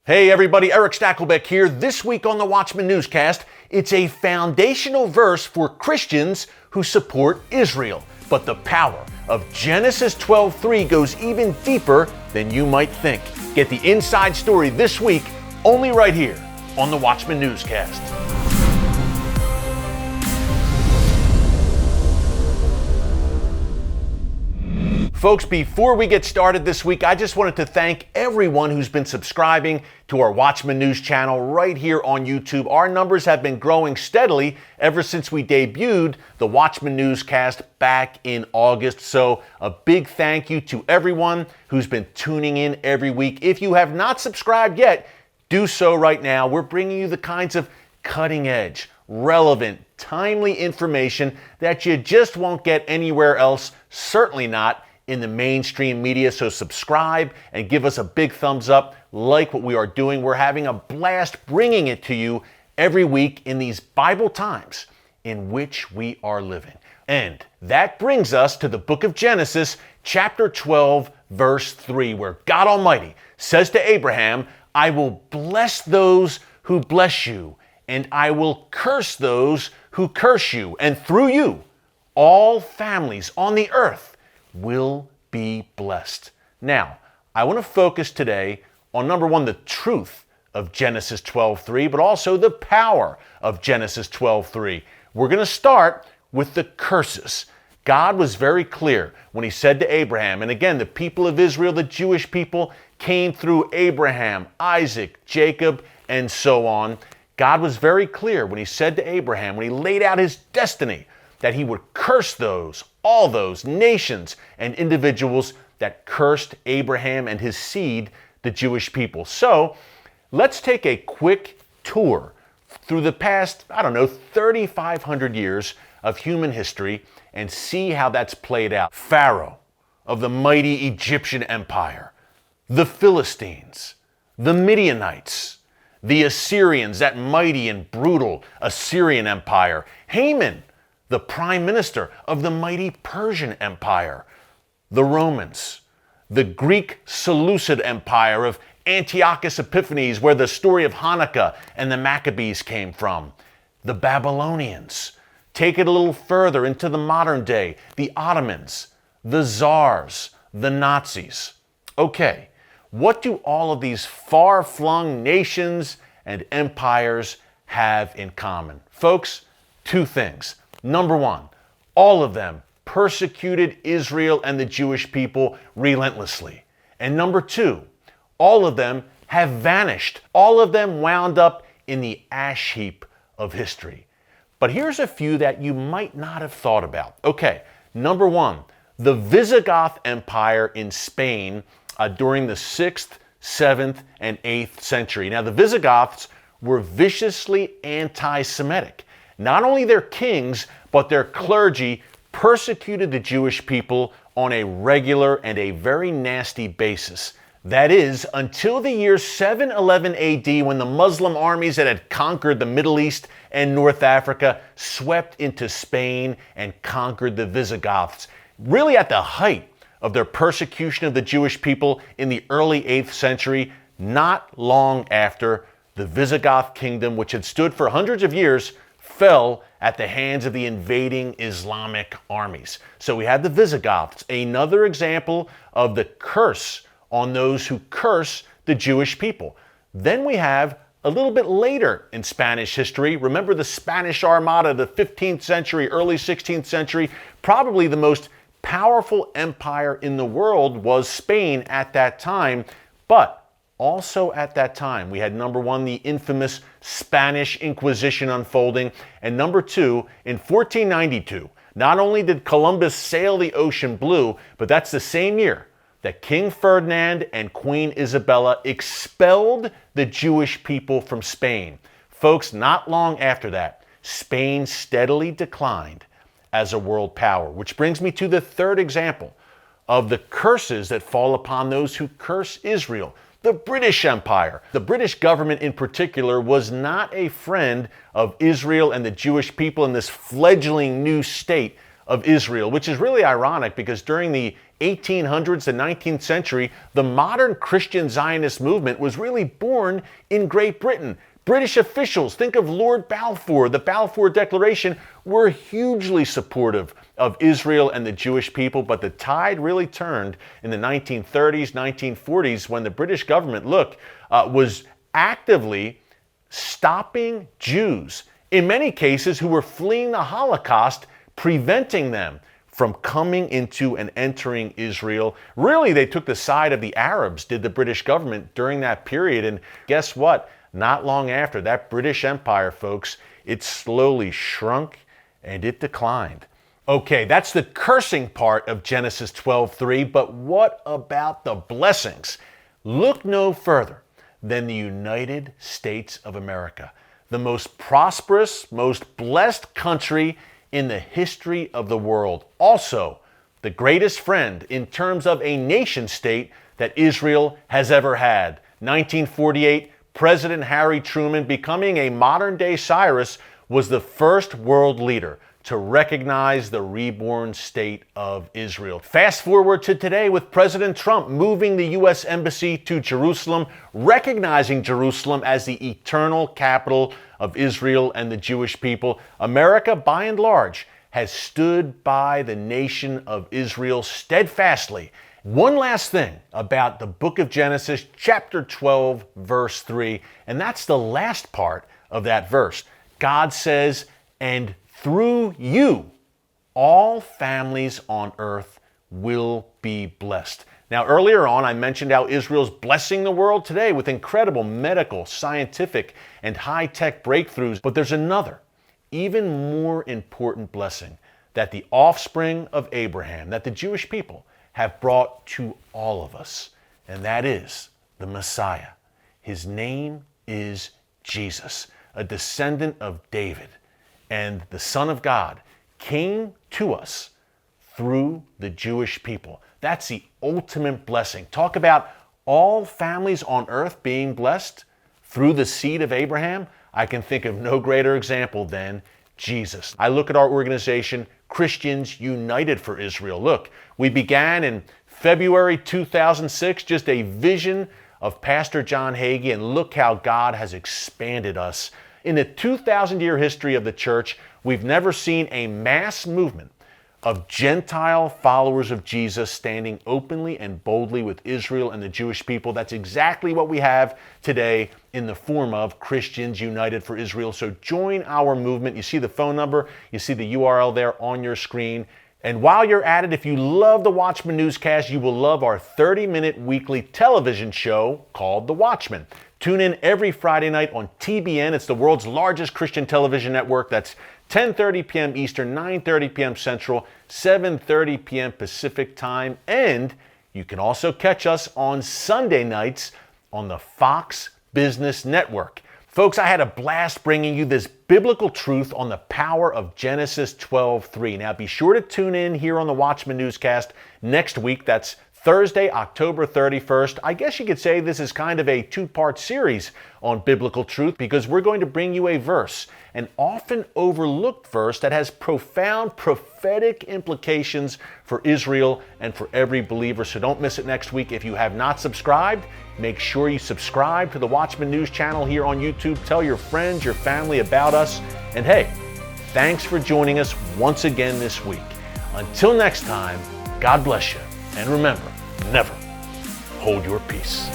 Hey everybody, Erick Stakelbeck here. This week on the Watchman Newscast, it's a foundational verse for Christians who support Israel. But the power of Genesis 12:3 goes even deeper than you might think. Get the inside story this week, only right here on the Watchman Newscast. Folks, before we get started this week, I just wanted to thank everyone who's been subscribing to our Watchman News channel right here on YouTube. Our numbers have been growing steadily ever since we debuted the Watchman Newscast back in August. So a big thank you to everyone who's been tuning in every week. If you have not subscribed yet, do so right now. We're bringing you the kinds of cutting edge, relevant, timely information that you just won't get anywhere else, certainly not in the mainstream media. So subscribe and give us a big thumbs up, like what we are doing. We're having a blast bringing it to you every week in these Bible times in which we are living. And that brings us to the book of Genesis, chapter 12, verse 3, where God Almighty says to Abraham, "I will bless those who bless you, and I will curse those who curse you, and through you all families on the earth will be blessed." Now, I want to focus today on number one, the truth of Genesis 12:3, but also the power of Genesis 12:3. We're going to start with the curses. God was very clear when he said to Abraham, and again, the people of Israel, the Jewish people, came through Abraham, Isaac, Jacob, and so on. God was very clear when he said to Abraham, when he laid out his destiny, that he would curse all those nations and individuals that cursed Abraham and his seed, the Jewish people. So let's take a quick tour through the past, 3,500 years of human history and see how that's played out. Pharaoh of the mighty Egyptian empire, the Philistines, the Midianites, the Assyrians, that mighty and brutal Assyrian empire, Haman, the prime minister of the mighty Persian Empire, the Romans, the Greek Seleucid Empire of Antiochus Epiphanes, where the story of Hanukkah and the Maccabees came from, the Babylonians. Take it a little further into the modern day, the Ottomans, the Tsars, the Nazis. Okay, what do all of these far-flung nations and empires have in common? Folks, two things. Number one, all of them persecuted Israel and the Jewish people relentlessly. And number two, all of them have vanished. All of them wound up in the ash heap of history. But here's a few that you might not have thought about. Okay, number one, the Visigoth Empire in Spain during the 6th, 7th, and 8th century. Now, the Visigoths were viciously anti-Semitic. Not only their kings, but their clergy persecuted the Jewish people on a regular and a very nasty basis. That is, until the year 711 AD, when the Muslim armies that had conquered the Middle East and North Africa swept into Spain and conquered the Visigoths. Really at the height of their persecution of the Jewish people in the early 8th century, not long after the Visigoth kingdom, which had stood for hundreds of years, fell at the hands of the invading Islamic armies. So we had the Visigoths, another example of the curse on those who curse the Jewish people. Then we have a little bit later in Spanish history, remember the Spanish Armada, the 15th century, early 16th century, probably the most powerful empire in the world was Spain at that time, but also at that time, we had number one, the infamous Spanish Inquisition unfolding, and number two, in 1492, not only did Columbus sail the ocean blue, but that's the same year that King Ferdinand and Queen Isabella expelled the Jewish people from Spain. Folks, not long after that, Spain steadily declined as a world power, which brings me to the third example of the curses that fall upon those who curse Israel. The British Empire. The British government in particular was not a friend of Israel and the Jewish people in this fledgling new state of Israel, which is really ironic because during the 1800s to 19th century, the modern Christian Zionist movement was really born in Great Britain. British officials, think of Lord Balfour, the Balfour Declaration, were hugely supportive of Israel and the Jewish people, but the tide really turned in the 1930s, 1940s when the British government, was actively stopping Jews, in many cases who were fleeing the Holocaust, preventing them from coming into and entering Israel. Really, they took the side of the Arabs, did the British government during that period. And guess what? Not long after, that British Empire, folks, it slowly shrunk and it declined. Okay, that's the cursing part of Genesis 12:3, but what about the blessings? Look no further than the United States of America, the most prosperous, most blessed country in the history of the world. Also, the greatest friend in terms of a nation state that Israel has ever had. 1948, President Harry Truman, becoming a modern-day Cyrus, was the first world leader to recognize the reborn state of Israel. Fast forward to today with President Trump moving the U.S. Embassy to Jerusalem, recognizing Jerusalem as the eternal capital of Israel and the Jewish people. America, by and large, has stood by the nation of Israel steadfastly. One last thing about the book of Genesis, chapter 12, verse 3, and that's the last part of that verse. God says, "And through you, all families on earth will be blessed." Now, earlier on, I mentioned how Israel's blessing the world today with incredible medical, scientific, and high-tech breakthroughs. But there's another, even more important blessing that the offspring of Abraham, that the Jewish people have brought to all of us, and that is the Messiah. His name is Jesus, a descendant of David, and the Son of God came to us through the Jewish people. That's the ultimate blessing. Talk about all families on earth being blessed through the seed of Abraham. I can think of no greater example than Jesus. I look at our organization, Christians United for Israel. Look, we began in February 2006, just a vision of Pastor John Hagee, and look how God has expanded us. In the 2,000-year history of the church, we've never seen a mass movement of Gentile followers of Jesus standing openly and boldly with Israel and the Jewish people. That's exactly what we have today in the form of Christians United for Israel. So join our movement. You see the phone number, you see the URL there on your screen. And while you're at it, if you love the Watchman Newscast, you will love our 30-minute weekly television show called The Watchman. Tune in every Friday night on TBN. It's the world's largest Christian television network. That's 10:30 p.m. Eastern, 9:30 p.m. Central, 7:30 p.m. Pacific time. And you can also catch us on Sunday nights on the Fox Business Network. Folks, I had a blast bringing you this biblical truth on the power of Genesis 12:3. Now be sure to tune in here on the Watchman Newscast next week. That's Thursday, October 31st. I guess you could say this is kind of a two-part series on biblical truth because we're going to bring you a verse, an often overlooked verse that has profound prophetic implications for Israel and for every believer. So don't miss it next week. If you have not subscribed, make sure you subscribe to the Watchman News channel here on YouTube. Tell your friends, your family about us. And hey, thanks for joining us once again this week. Until next time, God bless you. And remember, never hold your peace.